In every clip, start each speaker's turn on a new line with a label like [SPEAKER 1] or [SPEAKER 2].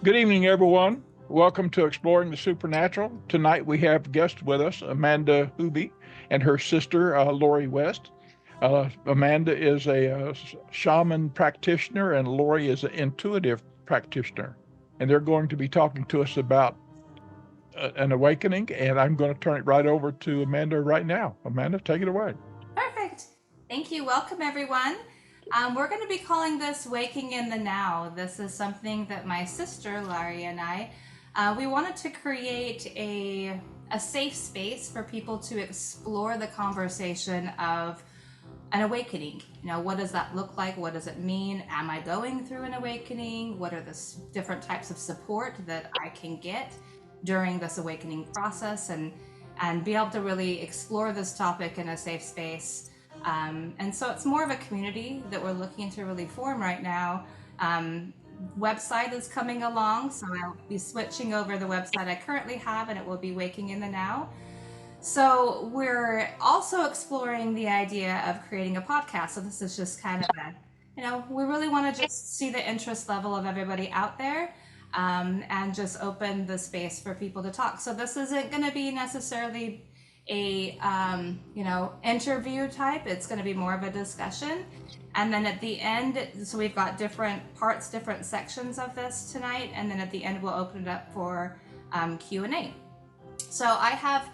[SPEAKER 1] Good evening, everyone. Welcome to Exploring the Supernatural. Tonight we have guests with us, Amanda Hooby and her sister, Lori West. Amanda is a shaman practitioner, and Lori is an intuitive practitioner. And they're going to be talking to us about an awakening, and I'm going to turn it right over to Amanda right now. Amanda, take it away.
[SPEAKER 2] Perfect. Thank you. Welcome, everyone. We're going to be calling this Waking in the Now. This is something that my sister, Larry, and I, we wanted to create a safe space for people to explore the conversation of an awakening. What does that look like? What does it mean? Am I going through an awakening? What are the different types of support that I can get during this awakening process? And be able to really explore this topic in a safe space. And so it's more of a community that we're looking to really form right now. Website is coming along, so I'll be switching over the website I currently have, and it will be Waking in the Now. So we're also exploring the idea of creating a podcast. So this is just kind of we really want to just see the interest level of everybody out there, and just open the space for people to talk. So this isn't going to be necessarily a interview type. It's going to be more of a discussion. And then at the end, so we've got different parts, different sections of this tonight, and then at the end we'll open it up for Q&A. So I've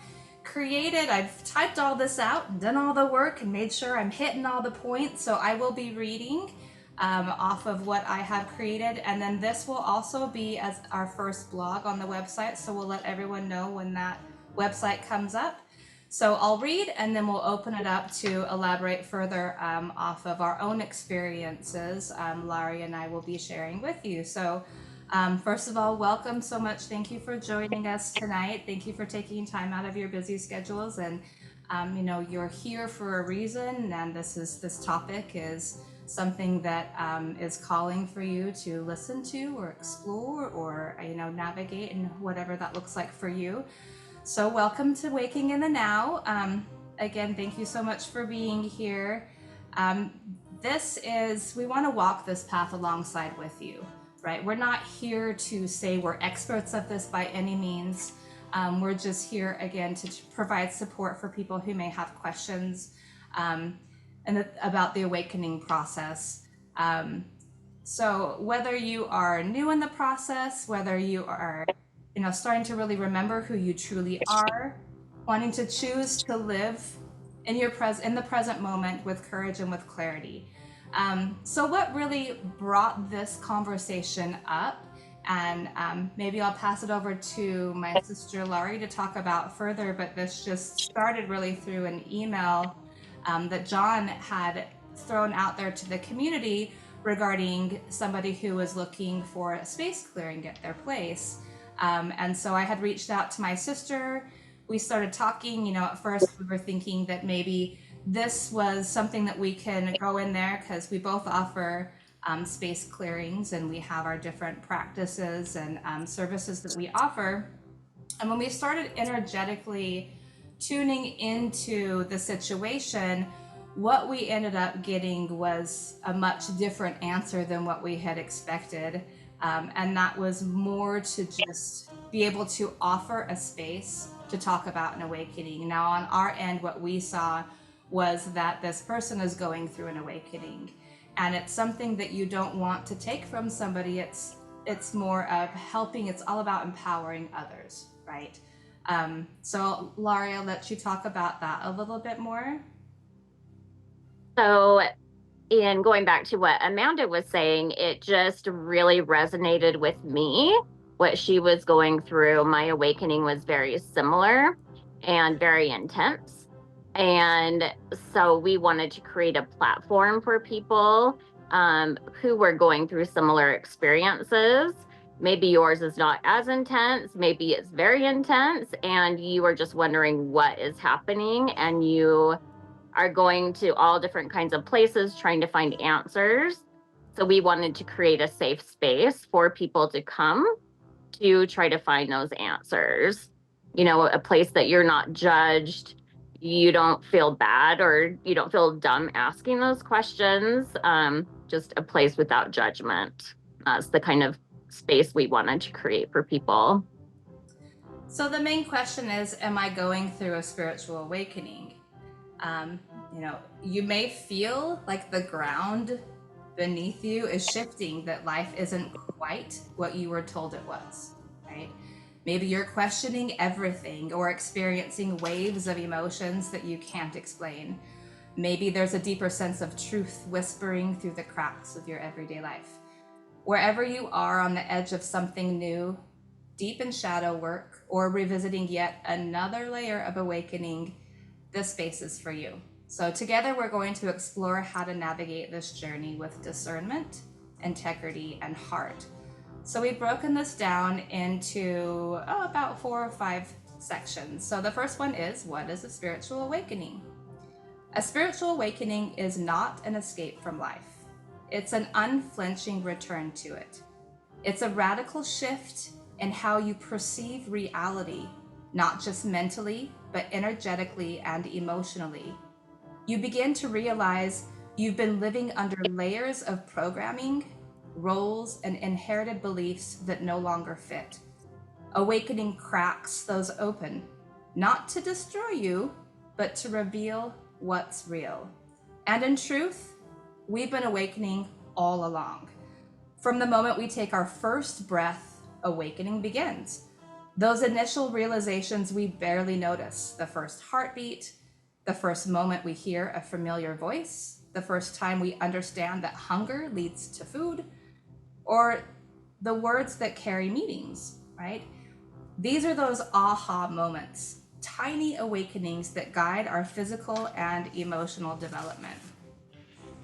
[SPEAKER 2] typed all this out and done all the work and made sure I'm hitting all the points. So I will be reading off of what I have created. And then this will also be as our first blog on the website. So we'll let everyone know when that website comes up. So I'll read and then we'll open it up to elaborate further off of our own experiences. Larry and I will be sharing with you. So first of all, welcome so much. Thank you for joining us tonight. Thank you for taking time out of your busy schedules. And you're here for a reason. And this topic is something that is calling for you to listen to or explore or navigate, and whatever that looks like for you. So welcome to Waking in the Now. Again, thank you so much for being here. We want to walk this path alongside with you, right? We're not here to say we're experts of this by any means. We're just here, again, to provide support for people who may have questions about the awakening process. So whether you are new in the process, whether you are starting to really remember who you truly are, wanting to choose to live in the present moment with courage and with clarity. So what really brought this conversation up, and maybe I'll pass it over to my sister Laurie to talk about further, but this just started really through an email that John had thrown out there to the community regarding somebody who was looking for a space clearing at their place. And so I had reached out to my sister. We started talking. At first we were thinking that maybe this was something that we can go in there, because we both offer space clearings and we have our different practices and services that we offer. And when we started energetically tuning into the situation, what we ended up getting was a much different answer than what we had expected. And that was more to just be able to offer a space to talk about an awakening. Now, on our end, what we saw was that this person is going through an awakening, and it's something that you don't want to take from somebody. It's more of helping. It's all about empowering others, right? So, Laurie, I'll let you talk about that a little bit more.
[SPEAKER 3] So, in going back to what Amanda was saying, it just really resonated with me. What she was going through, my awakening was very similar and very intense. And so we wanted to create a platform for people who were going through similar experiences. Maybe yours is not as intense, maybe it's very intense, and you are just wondering what is happening, and you are going to all different kinds of places trying to find answers. So we wanted to create a safe space for people to come to try to find those answers. A place that you're not judged, you don't feel bad, or you don't feel dumb asking those questions. Just a place without judgment. That's the kind of space we wanted to create for people.
[SPEAKER 2] So the main question is, am I going through a spiritual awakening? You may feel like the ground beneath you is shifting, that life isn't quite what you were told it was, right? Maybe you're questioning everything or experiencing waves of emotions that you can't explain. Maybe there's a deeper sense of truth whispering through the cracks of your everyday life. Wherever you are on the edge of something new, deep in shadow work, or revisiting yet another layer of awakening, this space is for you. So together we're going to explore how to navigate this journey with discernment, integrity, and heart. So we've broken this down into about 4 or 5 sections. So the first one is, what is a spiritual awakening? A spiritual awakening is not an escape from life. It's an unflinching return to it. It's a radical shift in how you perceive reality, not just mentally, but energetically and emotionally. You begin to realize you've been living under layers of programming, roles, and inherited beliefs that no longer fit. Awakening cracks those open, not to destroy you, but to reveal what's real. And in truth, we've been awakening all along. From the moment we take our first breath, awakening begins. Those initial realizations we barely notice, the first heartbeat, the first moment we hear a familiar voice, the first time we understand that hunger leads to food, or the words that carry meanings, right? These are those aha moments, tiny awakenings that guide our physical and emotional development.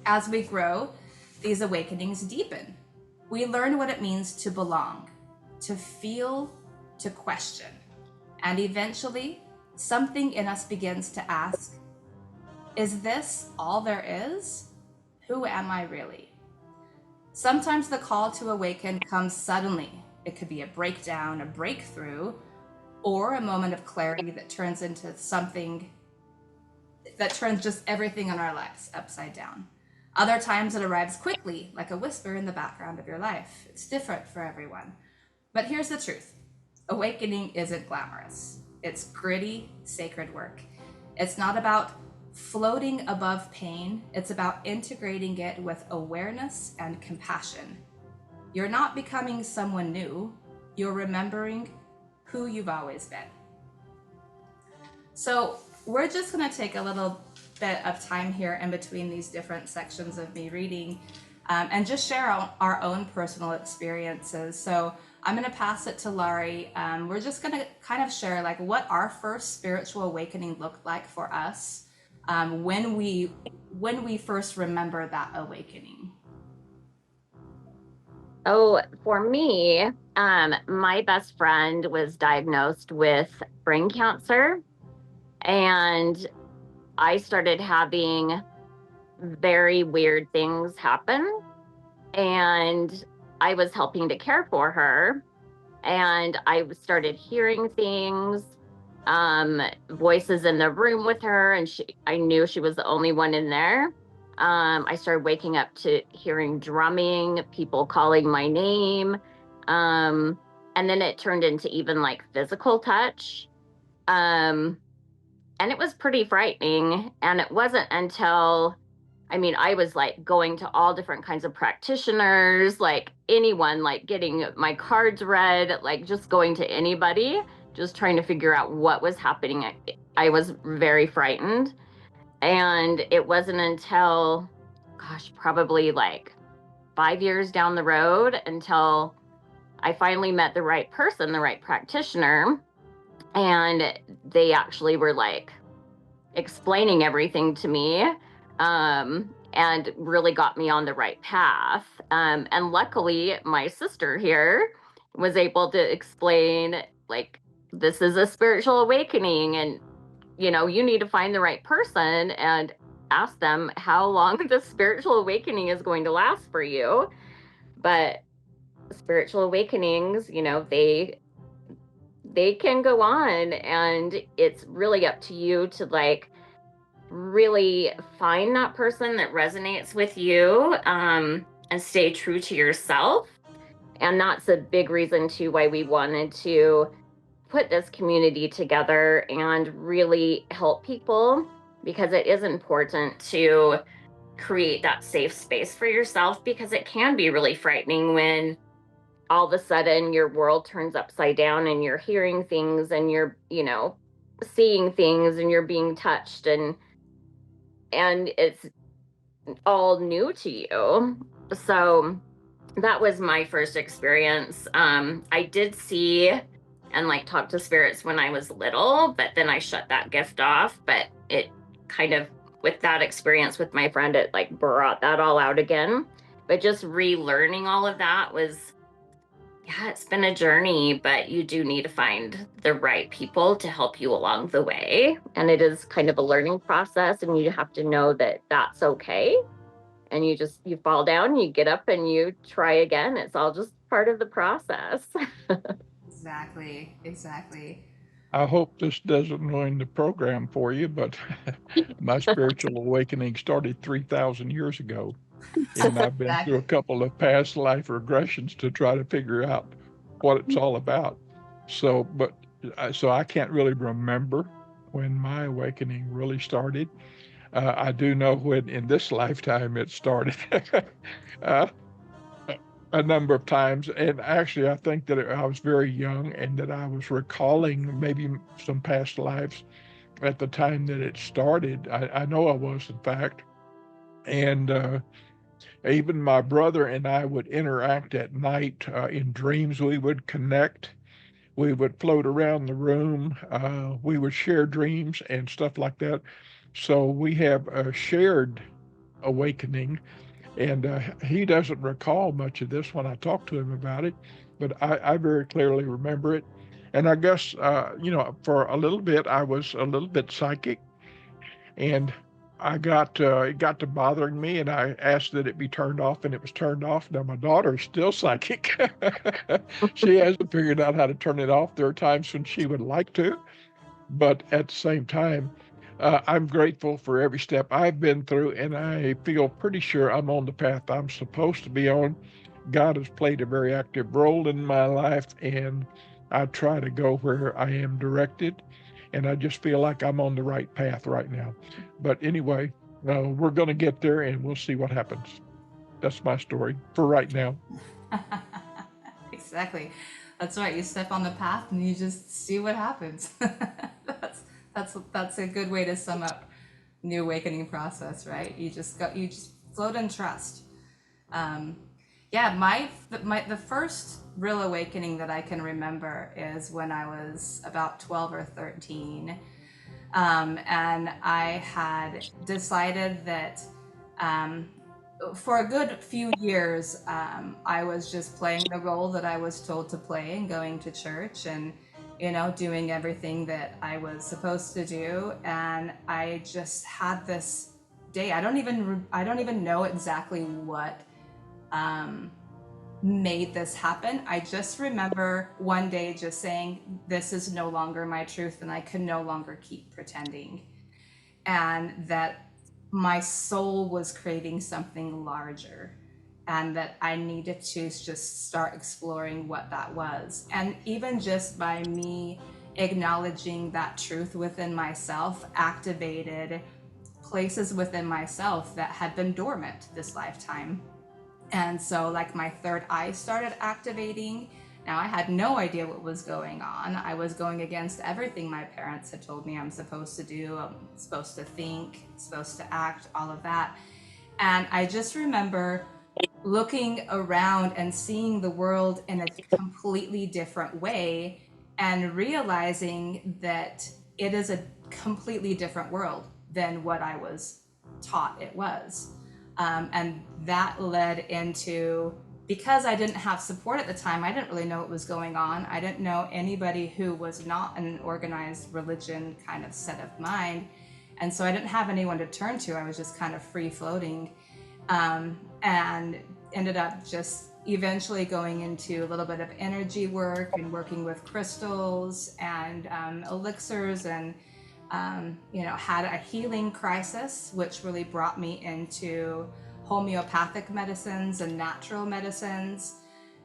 [SPEAKER 2] As we grow, these awakenings deepen. We learn what it means to belong, to feel, to question. And eventually, something in us begins to ask, is this all there is? Who am I really? Sometimes the call to awaken comes suddenly. It could be a breakdown, a breakthrough, or a moment of clarity that turns into something that turns just everything in our lives upside down. Other times it arrives quickly, like a whisper in the background of your life. It's different for everyone. But here's the truth. Awakening isn't glamorous. It's gritty, sacred work. It's not about floating above pain. It's about integrating it with awareness and compassion. You're not becoming someone new. You're remembering who you've always been. So we're just going to take a little bit of time here in between these different sections of me reading and just share our own personal experiences. So I'm going to pass it to Laurie. We're just going to kind of share like what our first spiritual awakening looked like for us when we first remember that awakening.
[SPEAKER 3] Oh, for me, my best friend was diagnosed with brain cancer, and I started having very weird things happen, and I was helping to care for her, and I started hearing things, voices in the room with her, and I knew she was the only one in there. I started waking up to hearing drumming, people calling my name. And then it turned into even like physical touch. And it was pretty frightening. And it wasn't until, I was like going to all different kinds of practitioners, like anyone, like getting my cards read, like just going to anybody, just trying to figure out what was happening. I was very frightened. And it wasn't until, probably like 5 years down the road until I finally met the right person, the right practitioner. And they actually were like explaining everything to me and really got me on the right path. And luckily, my sister here was able to explain, like, this is a spiritual awakening, and you need to find the right person and ask them how long the spiritual awakening is going to last for you. But spiritual awakenings, they can go on, and it's really up to you to like really find that person that resonates with you, and stay true to yourself. And that's a big reason too why we wanted to put this community together and really help people, because it is important to create that safe space for yourself, because it can be really frightening when all of a sudden your world turns upside down and you're hearing things and you're, seeing things and you're being touched, and it's all new to you. So that was my first experience. I did see and like talk to spirits when I was little, but then I shut that gift off. But it kind of, with that experience with my friend, it like brought that all out again. But just relearning all of that was, yeah, it's been a journey, but you do need to find the right people to help you along the way. And it is kind of a learning process, and you have to know that that's okay. And you fall down, you get up and you try again. It's all just part of the process.
[SPEAKER 2] Exactly, exactly.
[SPEAKER 1] I hope this doesn't ruin the program for you, but my spiritual awakening started 3,000 years ago, and I've been through a
[SPEAKER 2] Exactly.
[SPEAKER 1] couple of past life regressions to try to figure out what it's all about. So, but so I can't really remember when my awakening really started. I do know when in this lifetime it started. uh, a number of times, and actually, I think that I was very young, and that I was recalling maybe some past lives at the time that it started. I know I was, in fact, and even my brother and I would interact at night in dreams. We would connect. We would float around the room. We would share dreams and stuff like that. So we have a shared awakening, and he doesn't recall much of this when I talk to him about it, but I very clearly remember it. And I guess, for a little bit, I was a little bit psychic, and it got to bothering me, and I asked that it be turned off, and it was turned off. Now my daughter's still psychic. She hasn't figured out how to turn it off. There are times when she would like to, but at the same time, I'm grateful for every step I've been through, and I feel pretty sure I'm on the path I'm supposed to be on. God has played a very active role in my life, and I try to go where I am directed, and I just feel like I'm on the right path right now. But anyway, we're going to get there, and we'll see what happens. That's my story for right now.
[SPEAKER 2] Exactly. That's right. You step on the path and you just see what happens. That's a good way to sum up the awakening process, right? You just float and trust. Um, yeah, the first real awakening that I can remember is when I was about 12 or 13. And I had decided that um, for a good few years, I was just playing the role that I was told to play and going to church and, doing everything that I was supposed to do. And I just had this day. I don't even know exactly what um, made this happen. I just remember one day just saying, "This is no longer my truth, and I can no longer keep pretending." And that my soul was craving something larger, and that I needed to just start exploring what that was. And even just by me acknowledging that truth within myself activated places within myself that had been dormant this lifetime. And so, like, my third eye started activating. Now, I had no idea what was going on. I was going against everything my parents had told me I'm supposed to do. I'm supposed to think, supposed to act, all of that. And I just remember looking around and seeing the world in a completely different way and realizing that it is a completely different world than what I was taught it was. And that led into, because I didn't have support at the time, I didn't really know what was going on. I didn't know anybody who was not in an organized religion kind of set of mind. And so I didn't have anyone to turn to. I was just kind of free floating, and ended up just eventually going into a little bit of energy work and working with crystals and elixirs, and had a healing crisis, which really brought me into homeopathic medicines and natural medicines.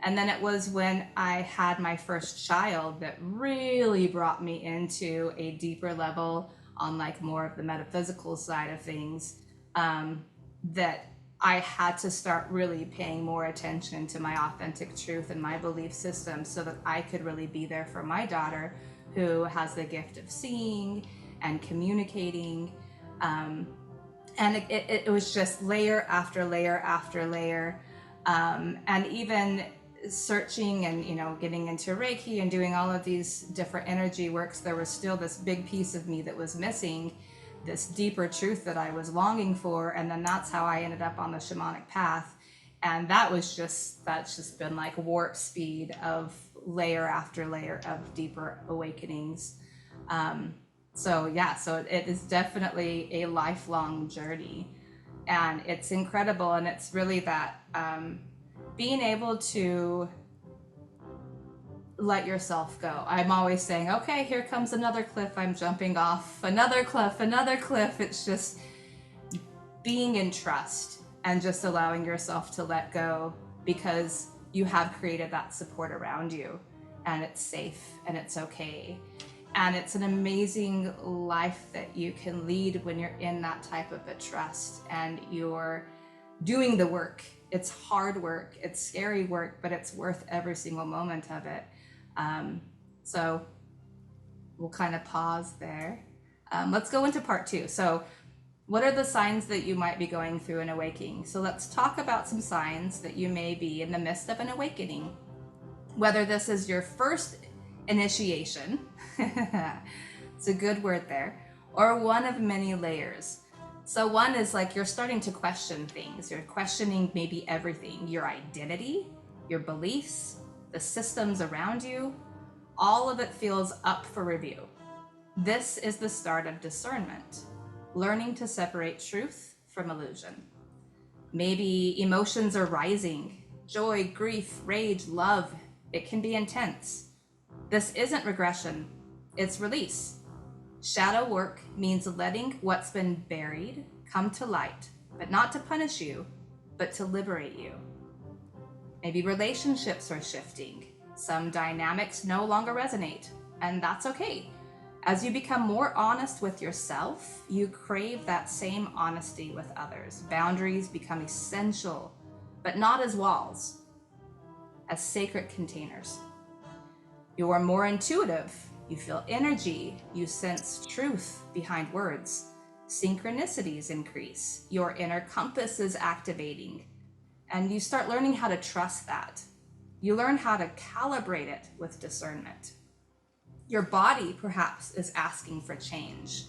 [SPEAKER 2] And then it was when I had my first child that really brought me into a deeper level on like more of the metaphysical side of things, that I had to start really paying more attention to my authentic truth and my belief system so that I could really be there for my daughter who has the gift of seeing and communicating. And it was just layer after layer after layer. And even searching and, you know, getting into Reiki and doing all of these different energy works, there was still this big piece of me that was missing, this deeper truth that I was longing for. And then that's how I ended up on the shamanic path. And that's just been like warp speed of layer after layer of deeper awakenings. So it is definitely a lifelong journey, and it's incredible. And it's really that being able to let yourself go. I'm always saying, okay, here comes another cliff, I'm jumping off, another cliff, another cliff. It's just being in trust and just allowing yourself to let go, because you have created that support around you, and it's safe and it's okay. And it's an amazing life that you can lead when you're in that type of a trust and you're doing the work. It's hard work, it's scary work, but it's worth every single moment of it. So we'll kind of pause there. Let's go into part 2. So what are the signs that you might be going through an awakening? So let's talk about some signs that you may be in the midst of an awakening. Whether this is your first initiation, it's a good word there, or one of many layers. So one is like you're starting to question things. You're questioning maybe everything, your identity, your beliefs, the systems around you. All of it feels up for review. This is the start of discernment, learning to separate truth from illusion. Maybe emotions are rising, joy, grief, rage, love. It can be intense. This isn't regression, it's release. Shadow work means letting what's been buried come to light, but not to punish you, but to liberate you. Maybe relationships are shifting. Some dynamics no longer resonate, and that's okay. As you become more honest with yourself, you crave that same honesty with others. Boundaries become essential, but not as walls, as sacred containers. You are more intuitive. You feel energy. You sense truth behind words. Synchronicities increase. Your inner compass is activating. And you start learning how to trust that. You learn how to calibrate it with discernment. Your body perhaps is asking for change.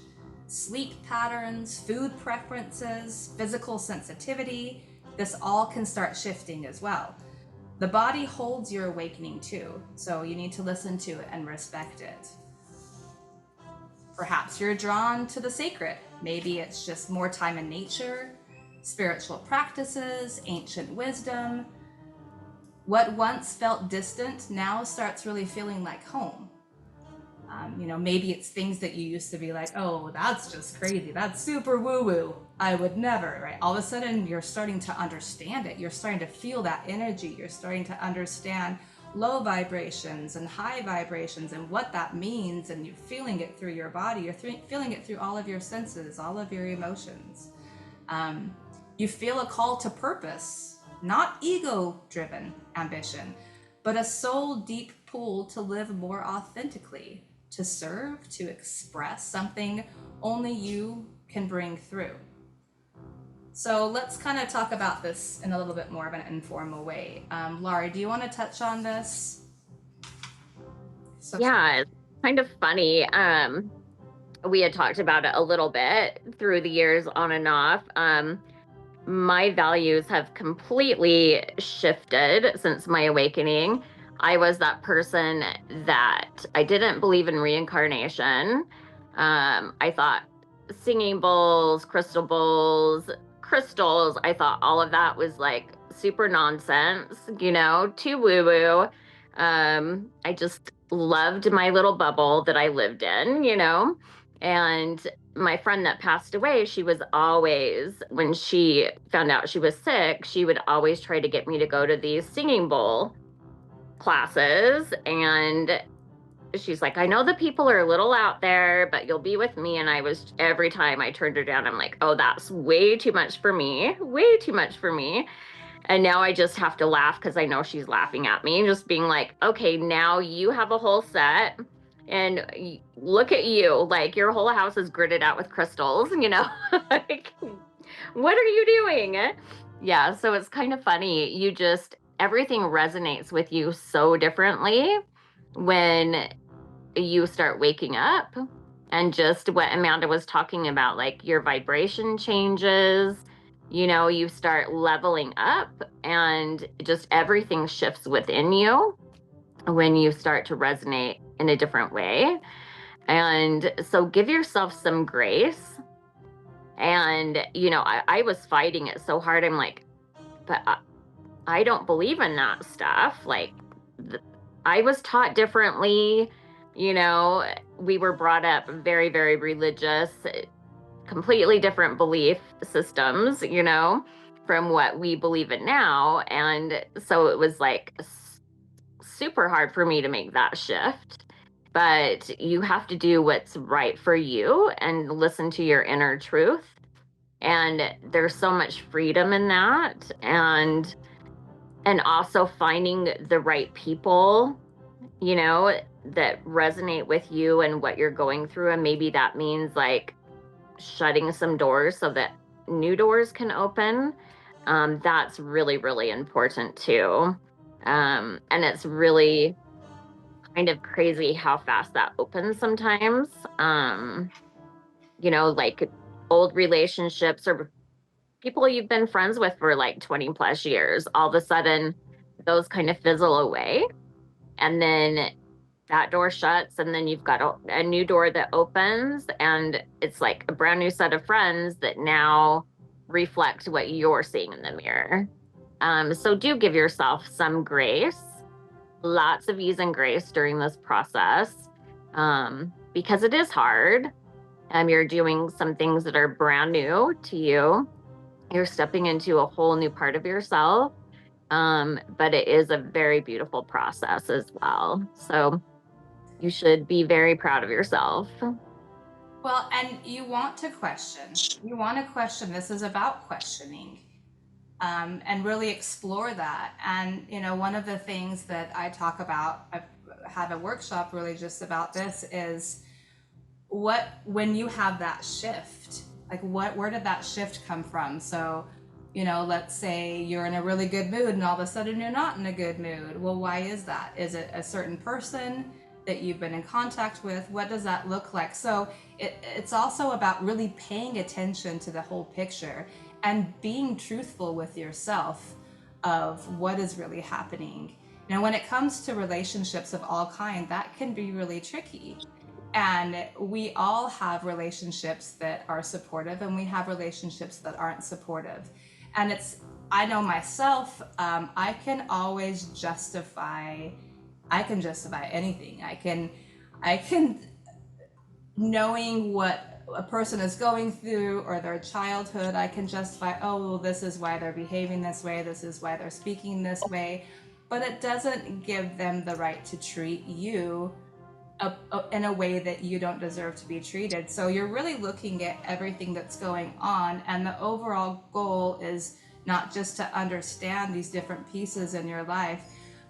[SPEAKER 2] Sleep patterns, food preferences, physical sensitivity, this all can start shifting as well. The body holds your awakening too, so you need to listen to it and respect it. Perhaps you're drawn to the sacred. Maybe it's just more time in nature, spiritual practices, ancient wisdom. What once felt distant now starts really feeling like home. Maybe it's things that you used to be like, oh, that's just crazy, that's super woo-woo, I would never, right? All of a sudden you're starting to understand it. You're starting to feel that energy. You're starting to understand low vibrations and high vibrations and what that means, and you're feeling it through your body. You're feeling it through all of your senses, all of your emotions. You feel a call to purpose, not ego-driven ambition, but a soul deep pull to live more authentically, to serve, to express something only you can bring through. So let's kind of talk about this in a little bit more of an informal way. Laurie, do you want to touch on this?
[SPEAKER 3] Yeah, it's kind of funny. We had talked about it a little bit through the years on and off. My values have completely shifted since my awakening. I was that person that I didn't believe in reincarnation. I thought singing bowls, crystals, I thought all of that was like super nonsense, too woo-woo. I just loved my little bubble that I lived in, and my friend that passed away, she was always, when she found out she was sick, she would always try to get me to go to these singing bowl classes, and she's like, I know the people are a little out there, but you'll be with me. And every time I turned her down, I'm like, oh, that's way too much for me, way too much for me. And now I just have to laugh because I know she's laughing at me, just being like, okay, now you have a whole set and look at you, like your whole house is gridded out with crystals, like, what are you doing? Yeah, so it's kind of funny. Everything resonates with you so differently when you start waking up, and just what Amanda was talking about, like your vibration changes, you start leveling up, and just everything shifts within you when you start to resonate in a different way. And so give yourself some grace. And, I was fighting it so hard. I'm like, but I don't believe in that stuff. Like, I was taught differently. We were brought up very, very religious, completely different belief systems, from what we believe in now. And so it was like super hard for me to make that shift. But you have to do what's right for you and listen to your inner truth. And there's so much freedom in that. And also finding the right people, that resonate with you and what you're going through. And maybe that means like shutting some doors so that new doors can open. That's really, really important too. And it's really kind of crazy how fast that opens sometimes. Like old relationships or people you've been friends with for like 20 plus years, all of a sudden those kind of fizzle away. And then that door shuts, and then you've got a new door that opens, and it's like a brand new set of friends that now reflect what you're seeing in the mirror. So do give yourself some grace, lots of ease and grace during this process, because it is hard. You're doing some things that are brand new to you. You're stepping into a whole new part of yourself. But it is a very beautiful process as well. So you should be very proud of yourself.
[SPEAKER 2] Well, and you want to question. You want to question. This is about questioning, and really explore that. And, one of the things that I talk about, I have a workshop really just about this, is when you have that shift, like where did that shift come from? So, let's say you're in a really good mood and all of a sudden you're not in a good mood. Well, why is that? Is it a certain person that you've been in contact with? What does that look like? So it's also about really paying attention to the whole picture and being truthful with yourself of what is really happening. When it comes to relationships of all kind, that can be really tricky. And we all have relationships that are supportive, and we have relationships that aren't supportive. And I know myself, I can justify anything. I can, knowing what a person is going through or their childhood, I can justify, oh, well, this is why they're behaving this way, this is why they're speaking this way. But it doesn't give them the right to treat you in a way that you don't deserve to be treated. So you're really looking at everything that's going on, and the overall goal is not just to understand these different pieces in your life,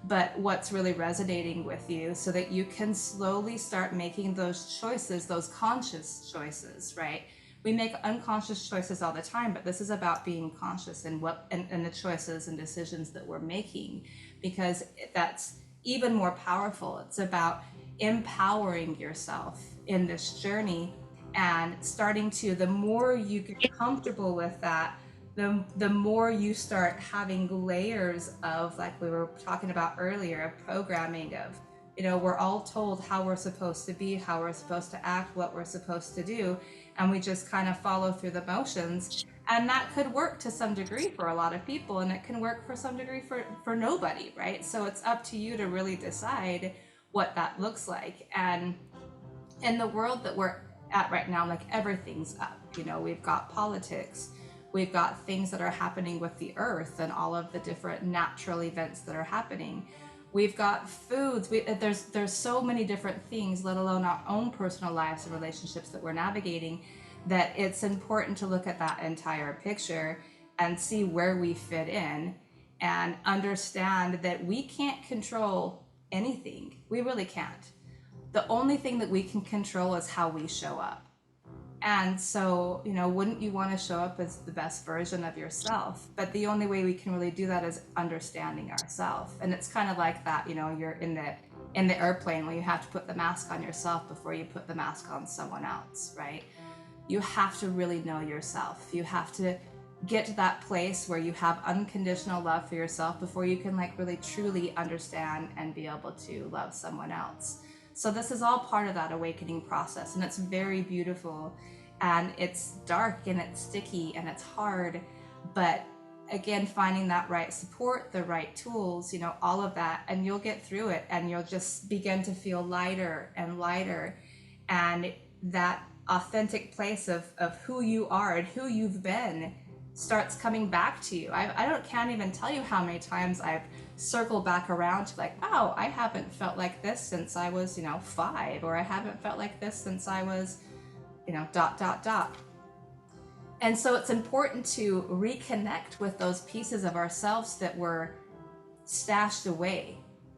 [SPEAKER 2] but what's really resonating with you, so that you can slowly start making those choices, those conscious choices, right? We make unconscious choices all the time, but this is about being conscious in the choices and decisions that we're making, because that's even more powerful. It's about empowering yourself in this journey and starting to, the more you get comfortable with that, the more you start having layers of, like we were talking about earlier, of programming of, we're all told how we're supposed to be, how we're supposed to act, what we're supposed to do, and we just kind of follow through the motions. And that could work to some degree for a lot of people, and it can work for some degree for nobody, right? So it's up to you to really decide what that looks like. And in the world that we're at right now, like, everything's up. We've got politics, we've got things that are happening with the earth and all of the different natural events that are happening. We've got foods. There's so many different things, let alone our own personal lives and relationships that we're navigating, that it's important to look at that entire picture and see where we fit in, and understand that we can't control anything. We really can't. The only thing that we can control is how we show up. And so, wouldn't you want to show up as the best version of yourself? But the only way we can really do that is understanding ourselves. And it's kind of like that, you're in the airplane when you have to put the mask on yourself before you put the mask on someone else, right? You have to really know yourself. You have to get to that place where you have unconditional love for yourself before you can really truly understand and be able to love someone else. So this is all part of that awakening process, and it's very beautiful, and it's dark and it's sticky and it's hard, but again, finding that right support, the right tools, all of that, and you'll get through it, and you'll just begin to feel lighter and lighter, and that authentic place of who you are and who you've been starts coming back to you. Can't even tell you how many times I've circled back around to wow, I haven't felt like this since I was 5, or I haven't felt like this since I was dot dot dot. And so it's important to reconnect with those pieces of ourselves that were stashed away,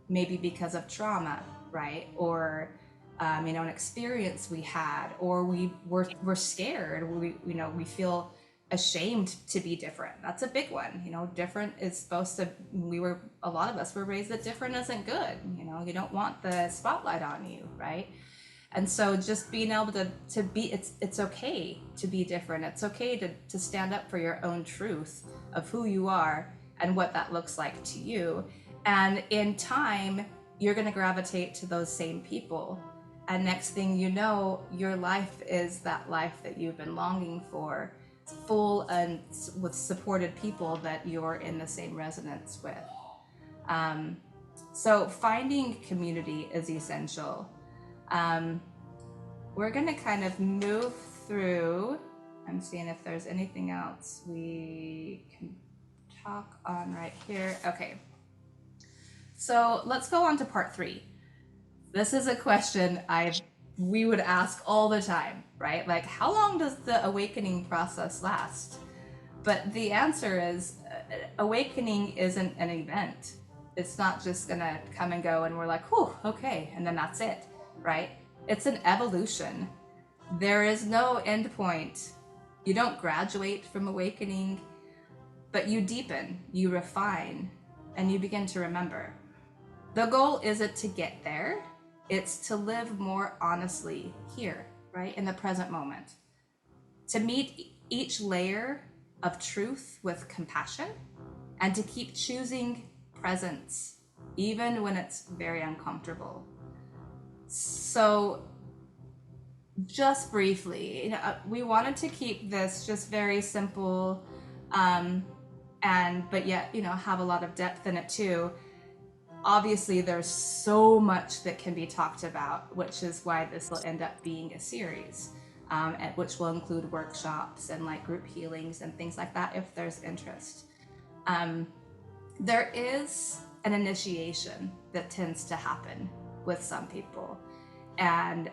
[SPEAKER 2] maybe because of trauma, right? Or an experience we had, or we're scared. We feel ashamed to be different. That's a big one. Different is supposed to, a lot of us were raised that different isn't good. You don't want the spotlight on you, right? And so just being able to be, it's okay to be different. It's okay to stand up for your own truth of who you are and what that looks like to you. And in time, you're going to gravitate to those same people. And next thing you know, your life is that life that you've been longing for, full and with supported people that you're in the same resonance with. So finding community is essential. We're going to kind of move through. I'm seeing if there's anything else we can talk on right here. Okay. So let's go on to part 3. This is a question we would ask all the time, right? How long does the awakening process last? But the answer is awakening isn't an event. It's not just gonna come and go and we're like, whew, okay, and then that's it, right? It's an evolution. There is no end point. You don't graduate from awakening, but you deepen, you refine, and you begin to remember. The goal isn't to get there. It's to live more honestly here, right, in the present moment. To meet each layer of truth with compassion, and to keep choosing presence, even when it's very uncomfortable. So just briefly, we wanted to keep this just very simple, but yet, have a lot of depth in it too. Obviously, there's so much that can be talked about, which is why this will end up being a series, which will include workshops and group healings and things like that if there's interest. There is an initiation that tends to happen with some people, and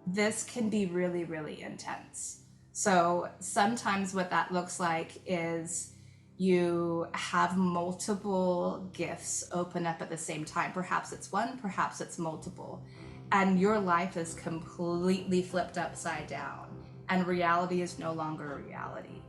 [SPEAKER 2] this can be really, really intense. So sometimes what that looks like is you have multiple gifts open up at the same time. Perhaps it's one, perhaps it's multiple, and your life is completely flipped upside down, and reality is no longer reality.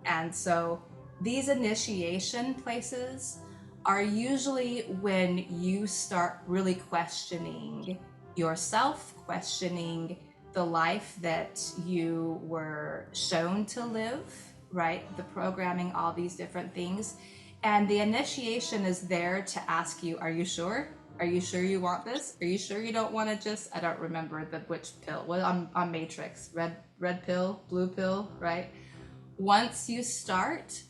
[SPEAKER 2] And so these initiation places are usually when you start really questioning yourself, questioning the life that you were shown to live, right? The programming, all these different things. And the initiation is there to ask you, are you sure? Are you sure you want this? Are you sure you don't want to just, I don't remember which pill, well, on Matrix, red pill, blue pill, right? Once you start,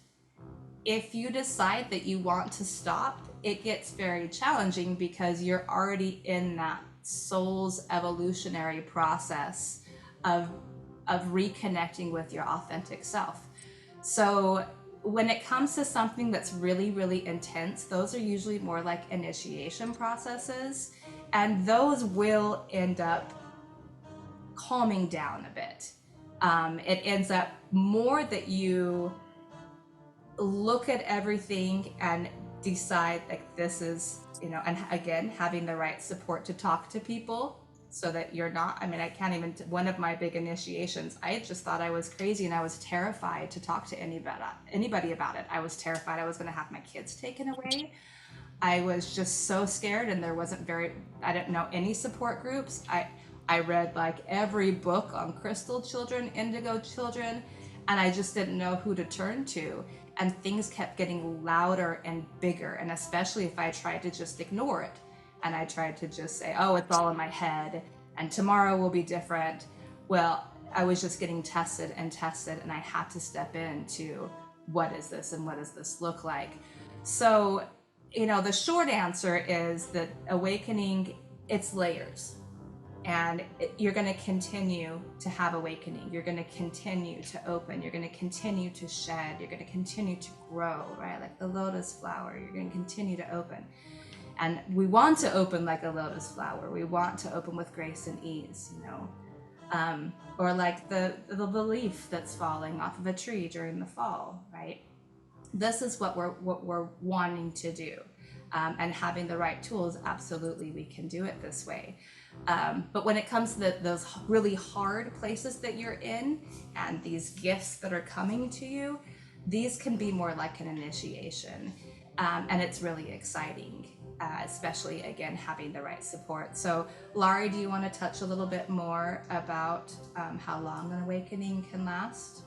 [SPEAKER 2] if you decide that you want to stop, it gets very challenging because you're already in that soul's evolutionary process of reconnecting with your authentic self. So when it comes to something that's really, really intense, those are usually more like initiation processes, and those will end up calming down a bit. It ends up more that you look at everything and decide like this is, and again, having the right support to talk to people so that you're not, I mean, I can't even, one of my big initiations, I just thought I was crazy and I was terrified to talk to anybody about it. I was terrified I was going to have my kids taken away. I was just so scared, and there wasn't I didn't know any support groups. I read like every book on crystal children, indigo children, and I just didn't know who to turn to. And things kept getting louder and bigger, and especially if I tried to just ignore it and I tried to just say, oh, it's all in my head and tomorrow will be different. Well, I was just getting tested, and I had to step into what is this and what does this look like. So, the short answer is that awakening, it's layers. And you're going to continue to have awakening. You're going to continue to open. You're going to continue to shed. You're going to continue to grow, right? Like the lotus flower, you're going to continue to open. And we want to open like a lotus flower. We want to open with grace and ease, or like the leaf that's falling off of a tree during the fall, right? This is what we're wanting to do. And having the right tools, absolutely, we can do it this way. But when it comes to those really hard places that you're in and these gifts that are coming to you, these can be more like an initiation. And it's really exciting, especially, again, having the right support. So, Laurie, do you want to touch a little bit more about how long an awakening can last?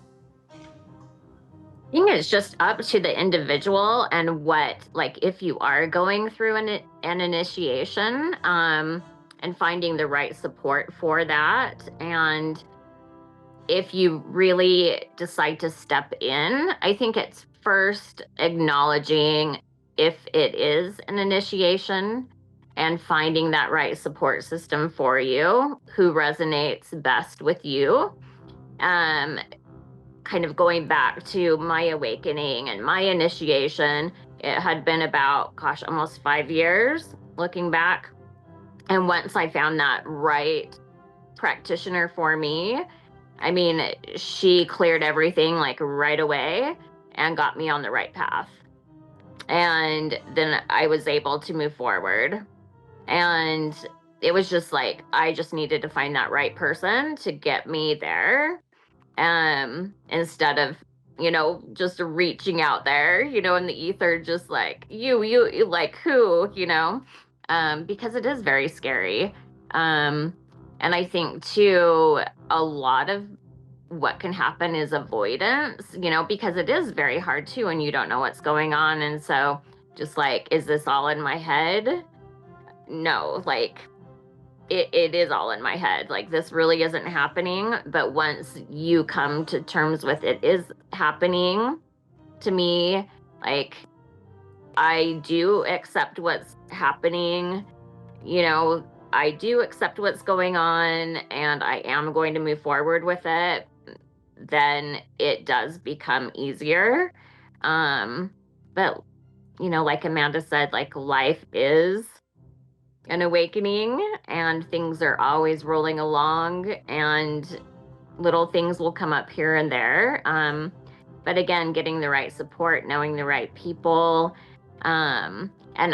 [SPEAKER 3] I think it's just up to the individual and what, like, if you are going through an initiation, and finding the right support for that. And if you really decide to step in, I think it's first acknowledging if it is an initiation and finding that right support system for you who resonates best with you. Kind of going back to my awakening and my initiation, it had been about, almost 5 years looking back. And once I found that right practitioner for me, I mean, she cleared everything like right away and got me on the right path. And then I was able to move forward. And it was just like, I just needed to find that right person to get me there. Instead of, just reaching out there, in the ether, just like you like who, because it is very scary. And I think too, a lot of what can happen is avoidance, because it is very hard too, and you don't know what's going on. And so just like, is this all in my head? No, like, it is all in my head. Like, this really isn't happening. But once you come to terms with it is happening to me, like, I do accept what's happening, I do accept what's going on, and I am going to move forward with it, then it does become easier. But, like Amanda said, like, life is an awakening and things are always rolling along and little things will come up here and there. But again, getting the right support, knowing the right people. And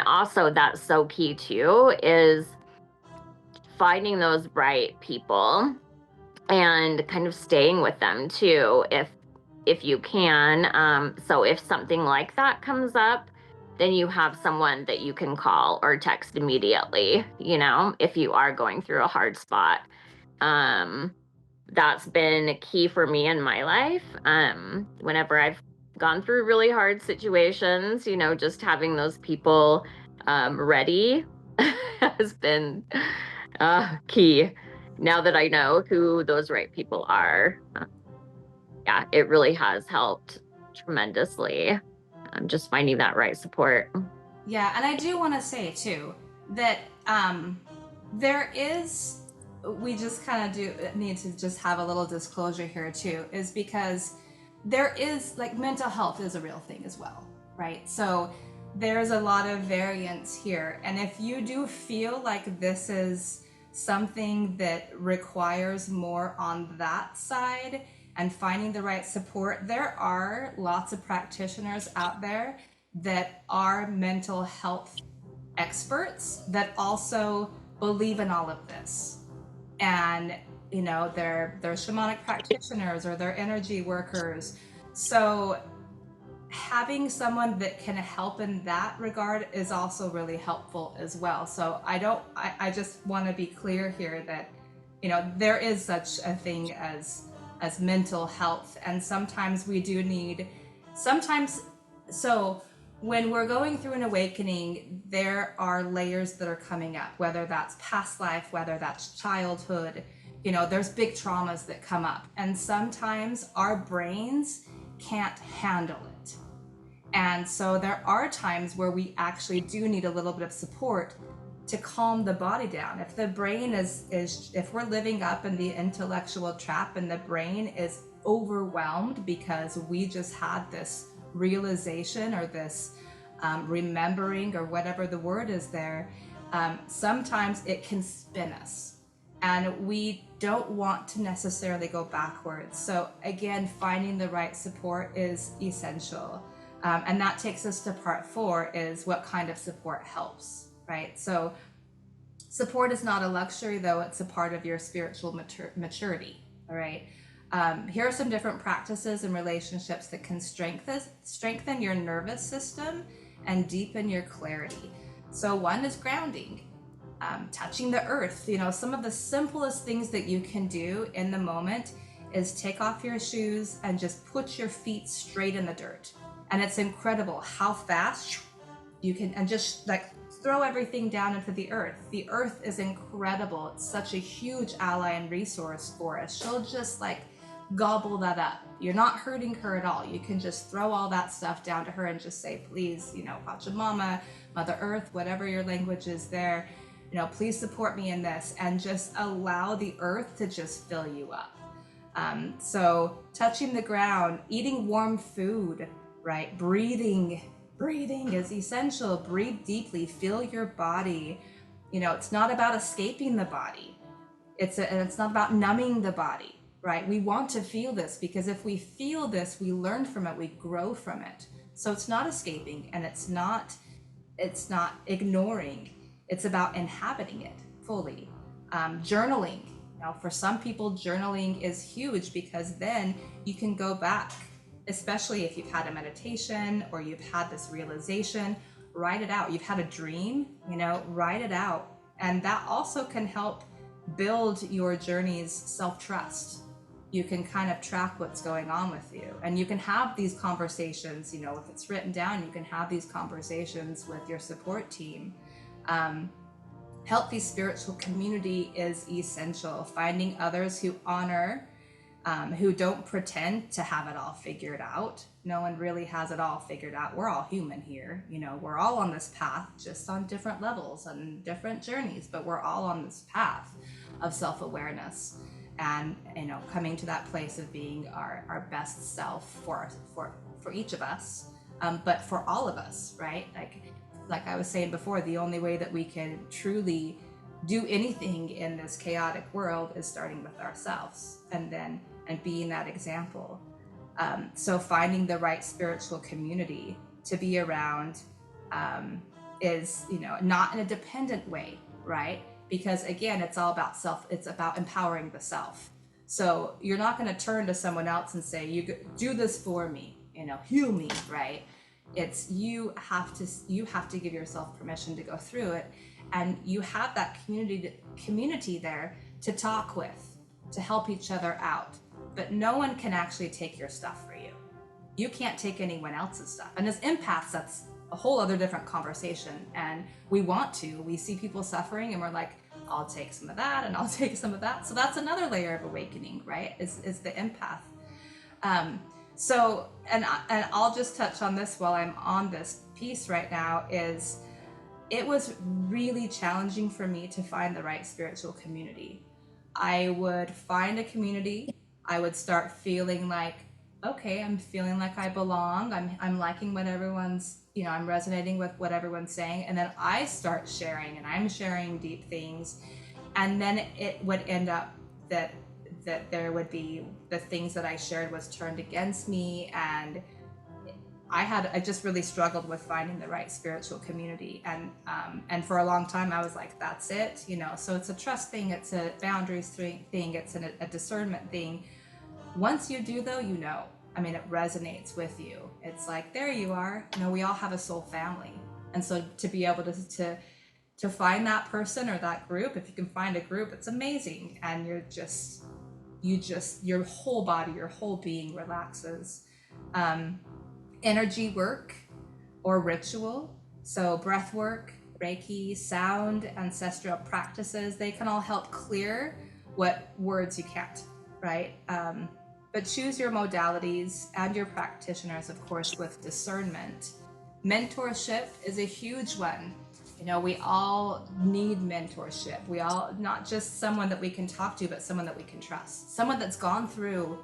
[SPEAKER 3] also that's so key too, is finding those right people and kind of staying with them too, if you can. So if something like that comes up, then you have someone that you can call or text immediately, if you are going through a hard spot. That's been key for me in my life. Whenever I've gone through really hard situations, just having those people ready has been key. Now that I know who those right people are, yeah, it really has helped tremendously. Just finding that right support.
[SPEAKER 2] Yeah, and I do want to say too that there is, we just kind of do need to just have a little disclosure here too, is because there is like mental health is a real thing as well, right? So there's a lot of variance here. And if you do feel like this is something that requires more on that side and finding the right support, there are lots of practitioners out there that are mental health experts that also believe in all of this. And they're shamanic practitioners or they're energy workers. So having someone that can help in that regard is also really helpful as well. So I just want to be clear here that there is such a thing as mental health, and sometimes we do need sometimes so when we're going through an awakening, there are layers that are coming up, whether that's past life, whether that's childhood. There's big traumas that come up, and sometimes our brains can't handle it. And so there are times where we actually do need a little bit of support to calm the body down. If the brain is if we're living up in the intellectual trap and the brain is overwhelmed because we just had this realization or this remembering or whatever the word is there, sometimes it can spin us. And we don't want to necessarily go backwards. So again, finding the right support is essential. And that takes us to part 4, is what kind of support helps, right? So support is not a luxury, though it's a part of your spiritual maturity, all right? Here are some different practices and relationships that can strengthen your nervous system and deepen your clarity. So one is grounding, touching the earth. Some of the simplest things that you can do in the moment is take off your shoes and just put your feet straight in the dirt. And it's incredible how fast you can, and just like throw everything down into the earth. The earth is incredible. It's such a huge ally and resource for us. She'll just like gobble that up. You're not hurting her at all. You can just throw all that stuff down to her and just say, please, Pachamama, Mother Earth, whatever your language is there, please support me in this, and just allow the earth to just fill you up. So touching the ground, eating warm food, right? Breathing is essential. Breathe deeply, feel your body. It's not about escaping the body. It's not about numbing the body, right? We want to feel this, because if we feel this, we learn from it, we grow from it. So it's not escaping, and it's not ignoring. It's about inhabiting it fully. Journaling. Now, for some people, journaling is huge, because then you can go back, especially if you've had a meditation or you've had this realization, write it out. You've had a dream, write it out. And that also can help build your journey's self-trust. You can kind of track what's going on with you, and you can have these conversations, if it's written down, you can have these conversations with your support team. Healthy spiritual community is essential. Finding others who honor, who don't pretend to have it all figured out. No one really has it all figured out. We're all human here. We're all on this path, just on different levels and different journeys, but we're all on this path of self-awareness and, coming to that place of being our best self for each of us, but for all of us, right? Like I was saying before, the only way that we can truly do anything in this chaotic world is starting with ourselves, and being that example. So finding the right spiritual community to be around is, not in a dependent way, right? Because again, it's all about it's about empowering the self. So you're not going to turn to someone else and say, you do this for me, heal me, right? It's you have to give yourself permission to go through it, and you have that community there to talk with, to help each other out. But no one can actually take your stuff for you. You can't take anyone else's stuff. And as empaths, that's a whole other different conversation. And we see people suffering, and we're like, I'll take some of that and I'll take some of that. So that's another layer of awakening, right? Is the empath. So, and I'll just touch on this while I'm on this piece right now, is it was really challenging for me to find the right spiritual community. I would find a community, I would start feeling like okay, I'm feeling like I belong. I'm liking what everyone's, I'm resonating with what everyone's saying. And then I start sharing and I'm sharing deep things. And then it would end up that there would be the things that I shared was turned against me, and I just really struggled with finding the right spiritual community, and for a long time I was like, that's it, So it's a trust thing, it's a boundaries thing, it's a discernment thing. Once you do, though, I mean, it resonates with you. It's like, there you are. We all have a soul family, and so to be able to find that person or that group, if you can find a group, it's amazing, and your whole body, your whole being relaxes. Um, Energy work or ritual. So, breath work, Reiki, sound, ancestral practices, they can all help clear what words you can't, right? But choose your modalities and your practitioners, of course, with discernment. Mentorship is a huge one. We all need mentorship. We all, not just someone that we can talk to, but someone that we can trust, someone that's gone through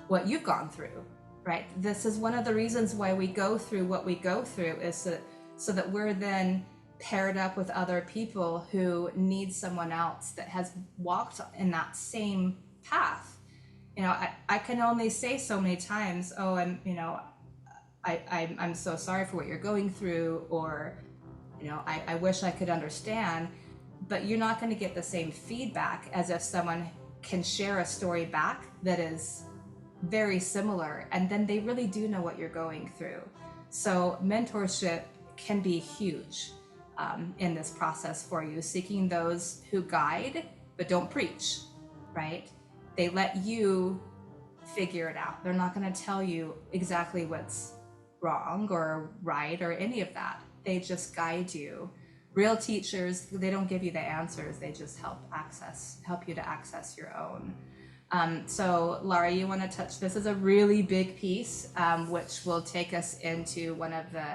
[SPEAKER 2] what you've gone through, right? This is one of the reasons why we go through what we go through, is so that we're then paired up with other people who need someone else that has walked in that same path. I can only say so many times, oh, I'm so sorry for what you're going through, or I wish I could understand, but you're not going to get the same feedback as if someone can share a story back that is very similar, and then they really do know what you're going through. So mentorship can be huge in this process for you, seeking those who guide but don't preach, right? They let you figure it out. They're not going to tell you exactly what's wrong or right or any of that. They just guide you. Real teachers, they don't give you the answers. They just help you to access your own. So Laura, you want to touch, this is a really big piece, which will take us into one of the,